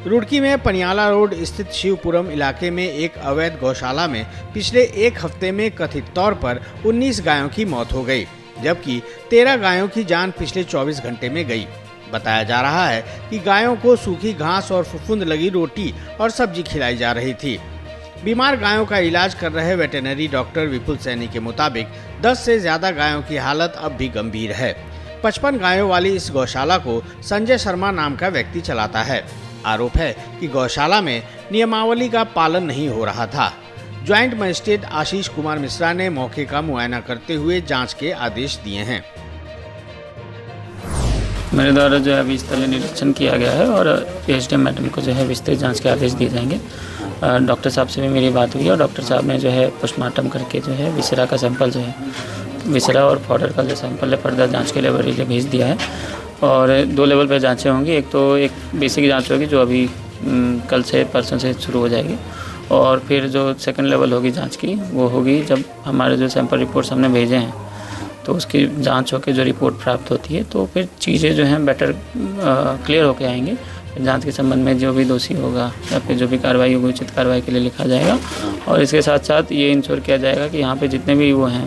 रुड़की में पनियाला रोड स्थित शिवपुरम इलाके में एक अवैध गौशाला में पिछले एक हफ्ते में कथित तौर पर 19 गायों की मौत हो गई, जबकि 13 गायों की जान पिछले 24 घंटे में गई। बताया जा रहा है कि गायों को सूखी घास और फफूंद लगी रोटी और सब्जी खिलाई जा रही थी। बीमार गायों का इलाज कर रहे वेटरनरी डॉक्टर विपुल सैनी के मुताबिक 10 से ज्यादा गायों की हालत अब भी गंभीर है। 55 गायों वाली इस गौशाला को संजय शर्मा नाम का व्यक्ति चलाता है। आरोप है कि गौशाला में नियमावली का पालन नहीं हो रहा था। ज्वाइंट मजिस्ट्रेट आशीष कुमार मिश्रा ने मौके का मुआयना करते हुए जांच के आदेश दिए हैं। मेरे द्वारा जो है अभी स्थलीय निरीक्षण किया गया है और एसडीएम मैडम को जो है विस्तृत जांच के आदेश दिए जाएंगे। डॉक्टर साहब से भी मेरी बात हुई और डॉक्टर साहब ने जो है पोस्टमार्टम करके जो है विसरा का सैंपल जो है विसरा और फॉडर का जो सैंपल है फर्दर जांच के लिए भेज दिया है। और 2 लेवल पर जांचें होंगी। एक तो एक बेसिक जांच होगी जो अभी कल से परसों से शुरू हो जाएगी, और फिर जो सेकंड लेवल होगी जांच की वो होगी जब हमारे जो सैंपल रिपोर्ट्स हमने भेजे हैं तो उसकी जांच होकर जो रिपोर्ट प्राप्त होती है तो फिर चीज़ें जो हैं बेटर क्लियर होके आएंगे। जांच के संबंध में जो भी दोषी होगा या फिर जो भी कार्रवाई होगी उचित कार्रवाई के लिए लिखा जाएगा। और इसके साथ साथ ये इंश्योर किया जाएगा कि यहाँ पे जितने भी वो हैं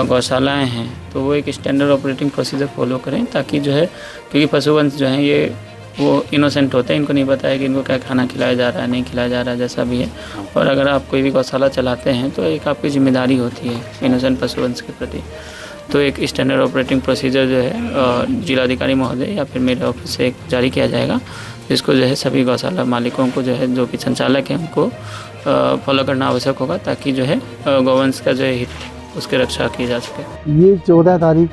गौशालाएँ हैं तो वो एक स्टैंडर्ड ऑपरेटिंग प्रोसीजर फॉलो करें, ताकि जो है क्योंकि पशुवंश जो हैं ये वो इनोसेंट होते हैं, इनको नहीं पता है कि इनको क्या खाना खिलाया जा रहा है नहीं खिलाया जा रहा है जैसा भी है। और अगर आप कोई भी गौशाला चलाते हैं तो एक आपकी जिम्मेदारी होती है इनोसेंट पशुवंश के प्रति। तो एक स्टैंडर्ड ऑपरेटिंग प्रोसीजर जो है जिलाधिकारी महोदय या फिर मेरे ऑफिस से एक जारी किया जाएगा, जिसको जो है सभी गौशाला मालिकों को जो है जो भी संचालक हैं उनको फॉलो करना आवश्यक होगा, ताकि जो है गौवंश का जो है हित उसकी रक्षा की जा सके। ये 14 तारीख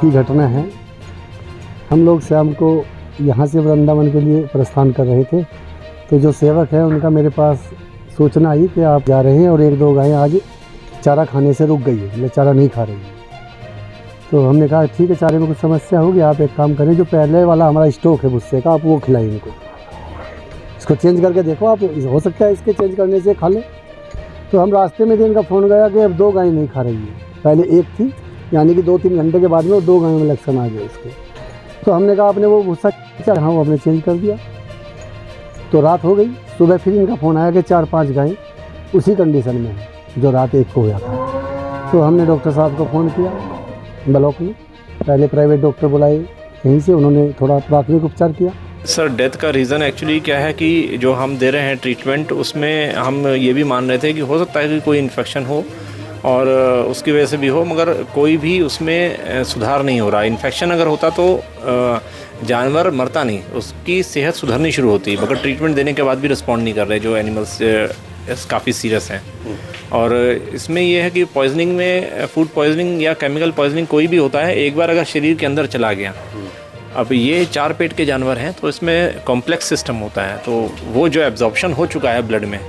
की घटना है। हम लोग शाम को यहाँ से वृंदावन के लिए प्रस्थान कर रहे थे, तो जो सेवक है उनका मेरे पास सूचना आई कि आप जा रहे हैं और 1-2 गायें आज चारा खाने से रुक गई है, मतलब चारा नहीं खा रही है। तो हमने कहा ठीक है, चारे में कुछ समस्या होगी, आप एक काम करें, जो पहले वाला हमारा स्टॉक है भुस्से का आप वो खिलाइए इनको, इसको चेंज करके देखो, आप हो सकता है इसके चेंज करने से खा लें। तो हम रास्ते में इनका फ़ोन गया कि अब 2 गायें नहीं खा रही है, पहले 1 थी, यानी कि 2-3 घंटे के बाद में 2 गायों में लक्षण आ गए इसके। तो हमने कहा आपने वो भूसा हाँ वो हमने चेंज कर दिया। तो रात हो गई, सुबह फिर इनका फ़ोन आया कि 4-5 गायें उसी कंडीशन में है जो रात 1 को हुआ था। तो हमने डॉक्टर साहब को फ़ोन किया ब्लॉक में, पहले प्राइवेट डॉक्टर बुलाए यहीं से, उन्होंने थोड़ा प्राथमिक उपचार किया। सर डेथ का रीज़न एक्चुअली क्या है कि जो हम दे रहे हैं ट्रीटमेंट उसमें हम ये भी मान रहे थे कि हो सकता है कि कोई इन्फेक्शन हो और उसकी वजह से भी हो, मगर कोई भी उसमें सुधार नहीं हो रहा। इन्फेक्शन अगर होता तो जानवर मरता नहीं, उसकी सेहत सुधरनी शुरू होती, मगर ट्रीटमेंट देने के बाद भी रिस्पॉन्ड नहीं कर रहे जो एनिमल्स काफ़ी सीरियस हैं। और इसमें यह है कि पॉइजनिंग में फूड पॉइजनिंग या केमिकल पॉइजनिंग कोई भी होता है, एक बार अगर शरीर के अंदर चला गया, अब ये 4 पेट के जानवर हैं तो इसमें कॉम्प्लेक्स सिस्टम होता है, तो वो जो एब्जॉर्प्शन हो चुका है ब्लड में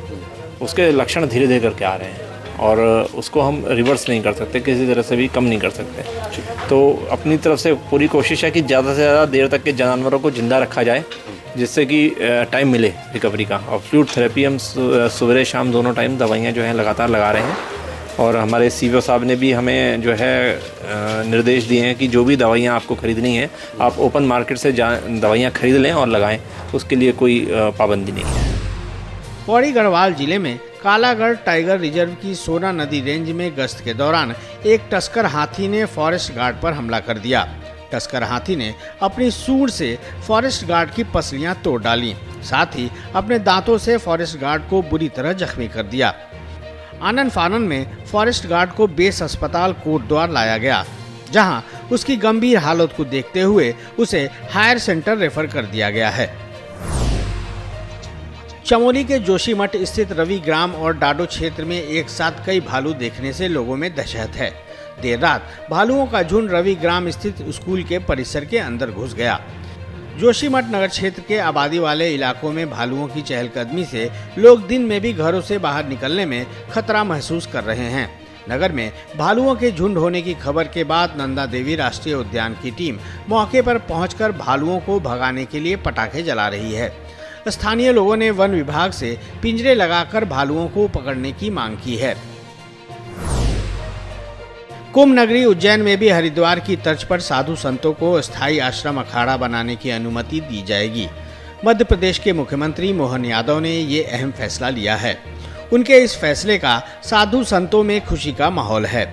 उसके लक्षण धीरे धीरे करके आ रहे हैं और उसको हम रिवर्स नहीं कर सकते, किसी तरह से भी कम नहीं कर सकते। तो अपनी तरफ से पूरी कोशिश है कि ज़्यादा से ज़्यादा देर तक के जानवरों को ज़िंदा रखा जाए, जिससे कि टाइम मिले रिकवरी का। और फ्लूइड थेरेपी हम सुबह शाम दोनों टाइम दवाइयाँ जो हैं लगातार लगा रहे हैं। और हमारे सीओ साहब ने भी हमें जो है निर्देश दिए हैं कि जो भी दवाइयाँ आपको ख़रीदनी है आप ओपन मार्केट से दवाइयाँ ख़रीद लें और लगाएं, उसके लिए कोई पाबंदी नहीं है। पौड़ी गढ़वाल जिले में कालागढ़ टाइगर रिजर्व की सोना नदी रेंज में गश्त के दौरान एक तस्कर हाथी ने फॉरेस्ट गार्ड पर हमला कर दिया। तस्कर हाथी ने अपनी सूंड से फॉरेस्ट गार्ड की पसलियां तोड़ डाली, साथ ही अपने दांतों से फॉरेस्ट गार्ड को बुरी तरह जख्मी कर दिया। आनन फानन में फॉरेस्ट गार्ड को बेस अस्पताल कोटद्वार लाया गया, जहां उसकी गंभीर हालत को देखते हुए उसे हायर सेंटर रेफर कर दिया गया है। चमोली के जोशीमठ स्थित रवि ग्राम और डाडो क्षेत्र में एक साथ कई भालू देखने से लोगों में दहशत है। देर रात भालुओं का झुंड रवि ग्राम स्थित स्कूल के परिसर के अंदर घुस गया। जोशीमठ नगर क्षेत्र के आबादी वाले इलाकों में भालुओं की चहलकदमी से लोग दिन में भी घरों से बाहर निकलने में खतरा महसूस कर रहे हैं। नगर में भालुओं के झुंड होने की खबर के बाद नंदा देवी राष्ट्रीय उद्यान की टीम मौके पर पहुंचकर भालुओं को भगाने के लिए पटाखे जला रही है। स्थानीय लोगों ने वन विभाग से पिंजरे लगाकर भालुओं को पकड़ने की मांग की है। कुंभ नगरी उज्जैन में भी हरिद्वार की तर्ज पर साधु संतों को स्थायी आश्रम अखाड़ा बनाने की अनुमति दी जाएगी। मध्य प्रदेश के मुख्यमंत्री मोहन यादव ने ये अहम फैसला लिया है। उनके इस फैसले का साधु संतों में खुशी का माहौल है।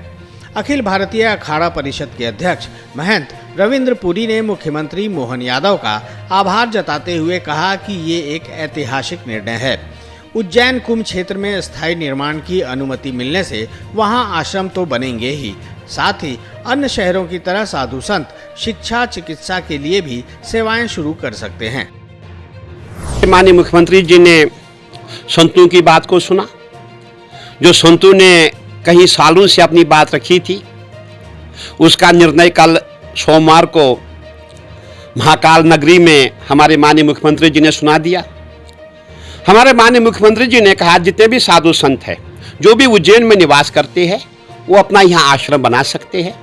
अखिल भारतीय अखाड़ा परिषद के अध्यक्ष महंत रविंद्र पुरी ने मुख्यमंत्री मोहन यादव का आभार जताते हुए कहा कि ये एक ऐतिहासिक निर्णय है। उज्जैन कुंभ क्षेत्र में स्थायी निर्माण की अनुमति मिलने से वहां आश्रम तो बनेंगे ही, साथ ही अन्य शहरों की तरह साधु संत शिक्षा चिकित्सा के लिए भी सेवाएं शुरू कर सकते हैं। माननीय मुख्यमंत्री जी ने संतों की बात को सुना, जो संतों ने कई सालों से अपनी बात रखी थी, उसका निर्णय कल सोमवार को महाकाल नगरी में हमारे माननीय मुख्यमंत्री जी ने सुना दिया। हमारे माननीय मुख्यमंत्री जी ने कहा जितने भी साधु संत हैं जो भी उज्जैन में निवास करते हैं वो अपना यहाँ आश्रम बना सकते हैं,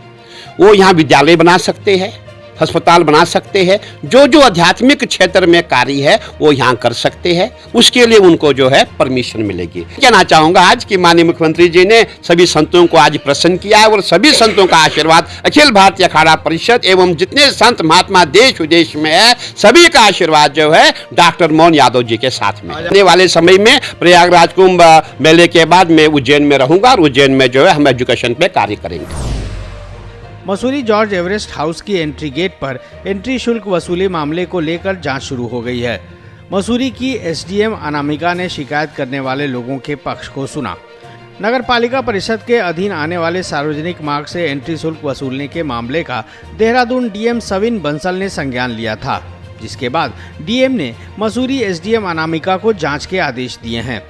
वो यहाँ विद्यालय बना सकते हैं, अस्पताल बना सकते हैं, जो आध्यात्मिक क्षेत्र में कार्य है वो यहाँ कर सकते हैं। उसके लिए उनको जो है परमिशन मिलेगी। कहना चाहूँगा आज कि माननीय मुख्यमंत्री जी ने सभी संतों को आज प्रसन्न किया है और सभी संतों का आशीर्वाद अखिल भारतीय अखाड़ा परिषद एवं जितने संत महात्मा देश विदेश में है सभी का आशीर्वाद जो है डॉक्टर मोहन यादव जी के साथ में। आने वाले समय में प्रयागराज कुंभ मेले के बाद मैं उज्जैन में रहूँगा और उज्जैन में जो है हम एजुकेशन पे कार्य करेंगे। मसूरी जॉर्ज एवरेस्ट हाउस की एंट्री गेट पर एंट्री शुल्क वसूली मामले को लेकर जांच शुरू हो गई है। मसूरी की एसडीएम अनामिका ने शिकायत करने वाले लोगों के पक्ष को सुना। नगर पालिका परिषद के अधीन आने वाले सार्वजनिक मार्ग से एंट्री शुल्क वसूलने के मामले का देहरादून डीएम सविन बंसल ने संज्ञान लिया था, जिसके बाद डीएम ने मसूरी एसडीएम अनामिका को जाँच के आदेश दिए हैं।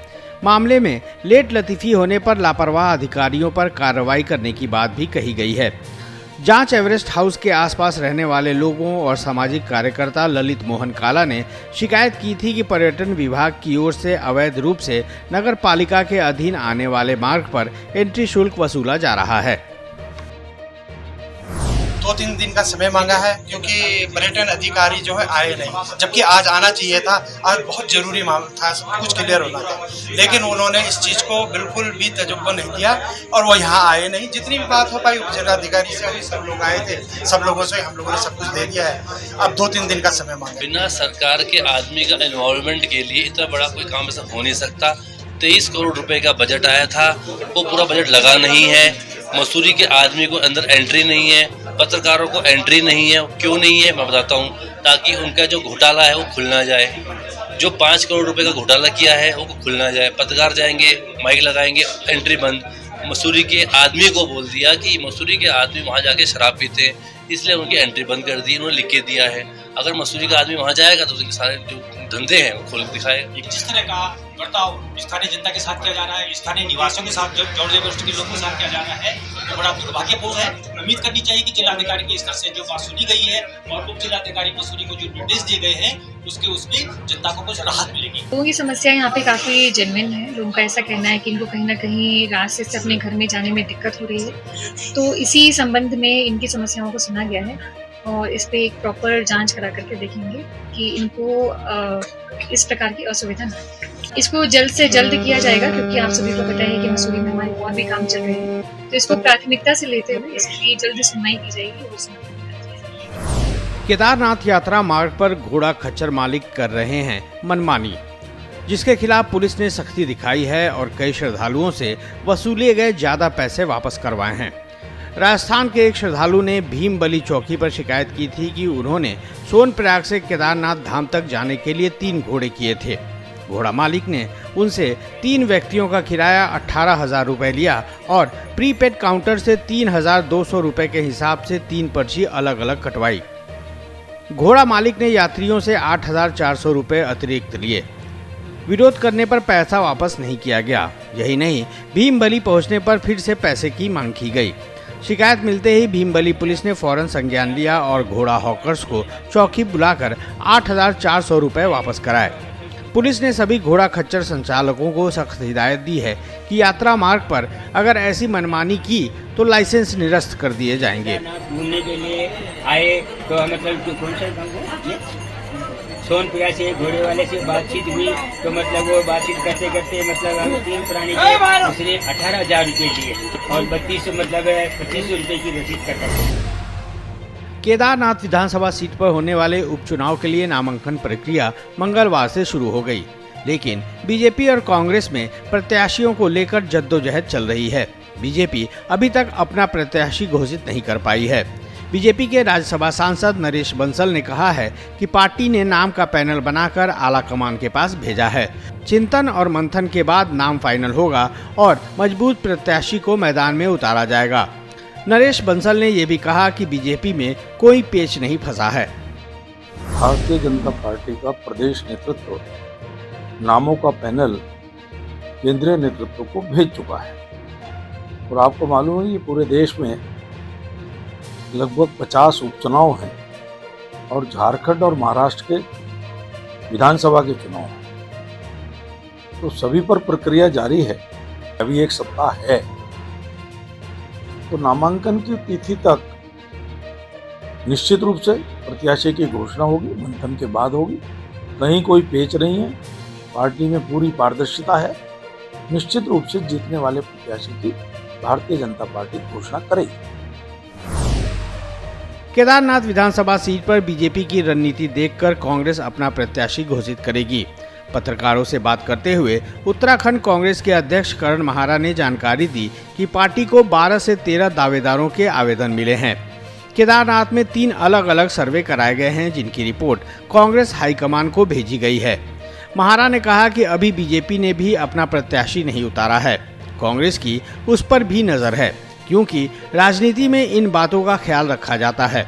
मामले में लेट लतीफी होने पर लापरवाह अधिकारियों पर कार्रवाई करने की बात भी कही गई है। जांच एवरेस्ट हाउस के आसपास रहने वाले लोगों और सामाजिक कार्यकर्ता ललित मोहन काला ने शिकायत की थी कि पर्यटन विभाग की ओर से अवैध रूप से नगर पालिका के अधीन आने वाले मार्ग पर एंट्री शुल्क वसूला जा रहा है। 2-3 दिन का समय मांगा है क्योंकि पर्यटन अधिकारी जो है आए नहीं, जबकि आज आना चाहिए था। आज बहुत जरूरी मामला था, सब कुछ क्लियर होना था, लेकिन उन्होंने इस चीज़ को बिल्कुल भी तजुर्बा नहीं किया और वो यहाँ आए नहीं। जितनी भी बात हो पाई उपजिलाधिकारी से अभी सब लोग आए थे, सब लोगों से हम लोगों ने सब कुछ दे दिया है। अब 2-3 दिन का समय मांगा। बिना सरकार के आदमी का इन्वॉल्वमेंट के लिए इतना बड़ा कोई काम ऐसा हो नहीं सकता। 23 करोड़ रुपए का बजट आया था, वो पूरा बजट लगा नहीं है। मसूरी के आदमी को अंदर एंट्री नहीं है, पत्रकारों को एंट्री नहीं है। क्यों नहीं है मैं बताता हूँ, ताकि उनका जो घोटाला है वो खुल ना जाए। जो 5 करोड़ रुपए का घोटाला किया है वो खुल ना जाए। पत्रकार जाएंगे, माइक लगाएंगे, एंट्री बंद। मसूरी के आदमी को बोल दिया कि मसूरी के आदमी वहाँ जाके शराब पीते हैं, इसलिए उनकी एंट्री बंद कर दी, उन्होंने लिख के दिया है। अगर मसूरी का आदमी वहाँ जाएगा तो उसके सारे जो धंधे हैं वो खोल दिखाएगा। जिस तरह का बर्ताव स्थानीय जनता के साथ किया जा रहा है, स्थानीय निवासियों के साथ, जॉर्ज एवरेस्ट के लोगों के साथ किया जा रहा है, तो बड़ा दुर्भाग्यपूर्ण है। उम्मीद करनी चाहिए कि जिलाधिकारी के स्तर से जो बात सुनी गई है और उप जिलाधिकारी मसूरी को जो निर्देश दिए गए हैं उसमें जनता को कुछ राहत मिलेगी। लोगों की समस्या यहाँ पे काफ़ी जेन्युइन है। लोगों का ऐसा कहना है कि इनको कहीं ना कहीं रास्ते से अपने घर में जाने में दिक्कत हो रही है, तो इसी संबंध में इनकी समस्याओं को सुना गया है और इस पे एक प्रॉपर जांच करा करके देखेंगे कि इनको इस प्रकार की असुविधा न हो। इसको जल्द से जल्द किया जाएगा क्योंकि आप सभी को पता है कि मसूरी में हमारे और भी काम चल रहे हैं, तो इसको प्राथमिकता से लेते हुए इसकी जल्द सुनवाई की जाएगी और केदारनाथ यात्रा मार्ग पर घोड़ा खच्चर मालिक कर रहे हैं मनमानी, जिसके खिलाफ पुलिस ने सख्ती दिखाई है और कई श्रद्धालुओं से वसूले गए ज्यादा पैसे वापस करवाए हैं। राजस्थान के एक श्रद्धालु ने भीम बली चौकी पर शिकायत की थी कि उन्होंने सोनप्रयाग से केदारनाथ धाम तक जाने के लिए 3 घोड़े किए थे। घोड़ा मालिक ने उनसे 3 व्यक्तियों का किराया 18,000 रुपये लिया और प्रीपेड काउंटर से 3,200 रुपये के हिसाब से 3 पर्ची अलग अलग कटवाई। घोड़ा मालिक ने यात्रियों से 8,400 रुपये अतिरिक्त लिए। विरोध करने पर पैसा वापस नहीं किया गया। यही नहीं, भीमबली पहुंचने पर फिर से पैसे की मांग की गई। शिकायत मिलते ही भीमबली पुलिस ने फौरन संज्ञान लिया और घोड़ा हॉकर्स को चौकी बुलाकर 8,400 रुपये वापस कराए। पुलिस ने सभी घोड़ा खच्चर संचालकों को सख्त हिदायत दी है कि यात्रा मार्ग पर अगर ऐसी मनमानी की तो लाइसेंस निरस्त कर दिए जाएंगे। घूमने के लिए आए तो मतलब कौन सा सोनप्रयाग से घोड़े वाले से बातचीत हुई तो मतलब वो बातचीत करते करते मतलब हम 3 प्राणी के उसने 18,000 रुपये दिए और 32 मतलब 2500 रुपये की रसीद कटा। केदारनाथ विधानसभा सीट पर होने वाले उपचुनाव के लिए नामांकन प्रक्रिया मंगलवार से शुरू हो गई, लेकिन बीजेपी और कांग्रेस में प्रत्याशियों को लेकर जद्दोजहद चल रही है। बीजेपी अभी तक अपना प्रत्याशी घोषित नहीं कर पाई है। बीजेपी के राज्यसभा सांसद नरेश बंसल ने कहा है कि पार्टी ने नाम का पैनल बनाकर आला कमान के पास भेजा है। चिंतन और मंथन के बाद नाम फाइनल होगा और मजबूत प्रत्याशी को मैदान में उतारा जाएगा। नरेश बंसल ने ये भी कहा कि बीजेपी में कोई पेच नहीं फंसा है। भारतीय जनता पार्टी का प्रदेश नेतृत्व नामों का पैनल केंद्रीय नेतृत्व को भेज चुका है और आपको मालूम है ये पूरे देश में लगभग 50 उपचुनाव हैं और झारखंड और महाराष्ट्र के विधानसभा के चुनाव हैं, तो सभी पर प्रक्रिया जारी है। अभी एक सप्ताह है तो नामांकन की तिथि तक निश्चित रूप से प्रत्याशी की घोषणा होगी, मंथन के बाद होगी। कहीं कोई पेच नहीं है, पार्टी में पूरी पारदर्शिता है। निश्चित रूप से जीतने वाले प्रत्याशी की भारतीय जनता पार्टी घोषणा करेगी। केदारनाथ विधानसभा सीट पर बीजेपी की रणनीति देखकर कांग्रेस अपना प्रत्याशी घोषित करेगी। पत्रकारों से बात करते हुए उत्तराखंड कांग्रेस के अध्यक्ष करण महारा ने जानकारी दी कि पार्टी को 12 से 13 दावेदारों के आवेदन मिले हैं। केदारनाथ में 3 अलग अलग सर्वे कराए गए हैं, जिनकी रिपोर्ट कांग्रेस हाईकमान को भेजी गई है। महारा ने कहा कि अभी बीजेपी ने भी अपना प्रत्याशी नहीं उतारा है। कांग्रेस की उस पर भी नजर है, क्योंकि राजनीति में इन बातों का ख्याल रखा जाता है।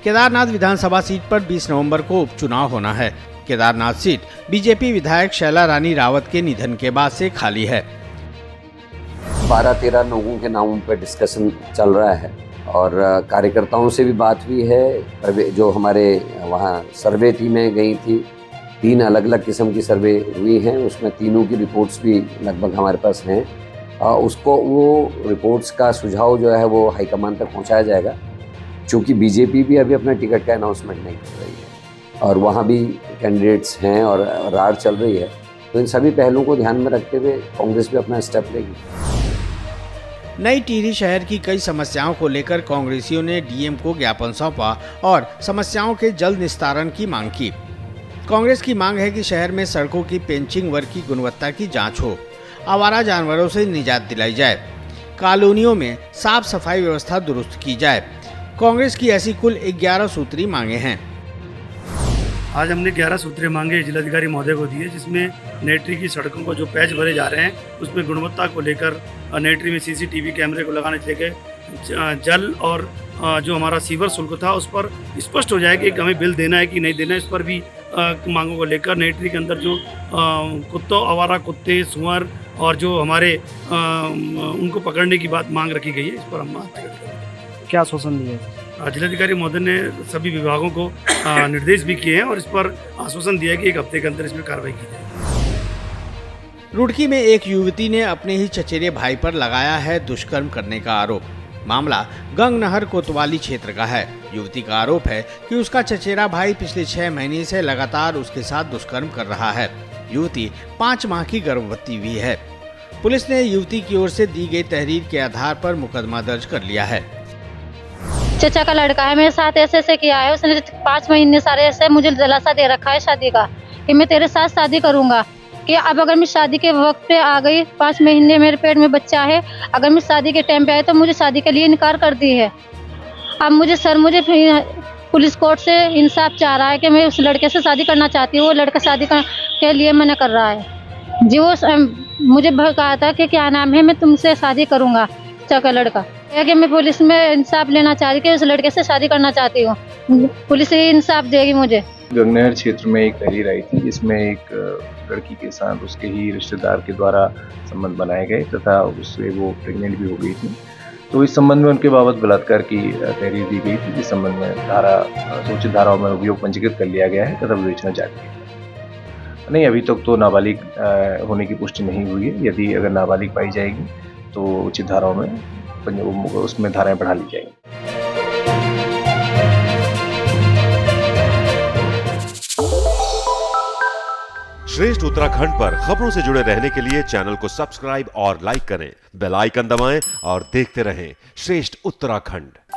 केदारनाथ विधानसभा सीट पर 20 नवंबर को उपचुनाव होना है। केदारनाथ सीट बीजेपी विधायक शैला रानी रावत के निधन के बाद से खाली है। 12-13 लोगों के नामों पर डिस्कशन चल रहा है और कार्यकर्ताओं से भी बात हुई है। जो हमारे वहाँ सर्वे टीमें गई थी, 3 अलग अलग किस्म की सर्वे हुई हैं, उसमें तीनों की रिपोर्ट्स भी लगभग हमारे पास हैं। उसको वो रिपोर्ट्स का सुझाव जो है वो हाईकमान तक पहुंचाया जाएगा, क्योंकि बीजेपी भी अभी अपने टिकट का अनाउंसमेंट नहीं कर रही है और वहाँ भी कैंडिडेट्स हैं और रार चल रही है। तो इन सभी पहलुओं को ध्यान में रखते हुए कांग्रेस भी अपना स्टेप लेगी। नई टिहरी शहर की कई समस्याओं को लेकर कांग्रेसियों ने डीएम को ज्ञापन सौंपा और समस्याओं के जल्द निस्तारण की मांग की। कांग्रेस की मांग है कि शहर में सड़कों की पेंचिंग वर्क की गुणवत्ता की जांच हो, आवारा जानवरों से निजात दिलाई जाए, कॉलोनियों में साफ सफाई व्यवस्था दुरुस्त की जाए। कांग्रेस की ऐसी कुल 11 सूत्री मांगे हैं। आज हमने 11 सूत्रें मांगे जिलाधिकारी महोदय को दिए, जिसमें नेट्री की सड़कों को जो पैच भरे जा रहे हैं उसमें गुणवत्ता को लेकर, नेट्री में सीसीटीवी कैमरे को लगाने से लेकर जल और जो हमारा सीवर शुल्क था उस पर स्पष्ट हो जाए कि हमें बिल देना है कि नहीं देना है। इस पर भी मांगों को लेकर नेट्री के अंदर जो कुत्तों, आवारा कुत्ते, सुअर और जो हमारे उनको पकड़ने की बात मांग रखी गई है, इस पर हम बात करेंगे। क्या आश्वासन दिए? जिलाधिकारी महोदय ने सभी विभागों को निर्देश भी किए हैं और इस पर आश्वासन दिया है कि 1 हफ्ते के अंदर इसमें कार्रवाई की जाएगी। रुड़की में एक युवती ने अपने ही चचेरे भाई पर लगाया है दुष्कर्म करने का आरोप। मामला गंगनहर कोतवाली क्षेत्र का है। युवती का आरोप है कि उसका चचेरा भाई पिछले 6 महीने से लगातार उसके साथ दुष्कर्म कर रहा है। युवती 5 माह की गर्भवती हुई है। पुलिस ने युवती की ओर से दी गई तहरीर के आधार पर मुकदमा दर्ज कर लिया है। चचा का लड़का है, मेरे साथ ऐसे किया है उसने। 5 महीने सारे ऐसे मुझे दिलासा दे रखा है शादी का, कि मैं तेरे साथ शादी करूंगा। कि अब अगर मैं शादी के वक्त पे आ गई, 5 महीने मेरे पेट में बच्चा है, अगर मैं शादी के टाइम पे आई तो मुझे शादी के लिए इनकार कर दी है। अब मुझे पुलिस कोर्ट से इंसाफ चाह रहा है कि मैं उस लड़के से शादी करना चाहती हूँ। वो लड़का शादी के लिए मना कर रहा है जी। वो मुझे कहा था कि क्या नाम है, मैं तुमसे शादी करूँगा। चचा लड़का है कि मैं पुलिस में इंसाफ लेना चाह रही कि उस लड़के से शादी करना चाहती हूँ, पुलिस ही इंसाफ देगी मुझे। गंगनहर क्षेत्र में एक तहरीर आई थी, जिसमें एक लड़की के साथ उसके ही रिश्तेदार के द्वारा संबंध बनाए गए तथा उससे वो प्रेग्नेंट भी हो गई थी। तो इस संबंध में उनके बाबत बलात्कार की तहरीर दी गई थी, जिस संबंध में सूचित धाराओं में अभियोग पंजीकृत कर लिया गया है तथा विवेचना जारी है। नहीं, अभी तक तो नाबालिग होने की पुष्टि नहीं हुई है। यदि अगर नाबालिग पाई जाएगी तो उचित धाराओं में उसमें धाराएं बढ़ा ली जाएंगी। श्रेष्ठ उत्तराखंड पर खबरों से जुड़े रहने के लिए चैनल को सब्सक्राइब और लाइक करें, बेल आइकन दबाएं और देखते रहें श्रेष्ठ उत्तराखंड।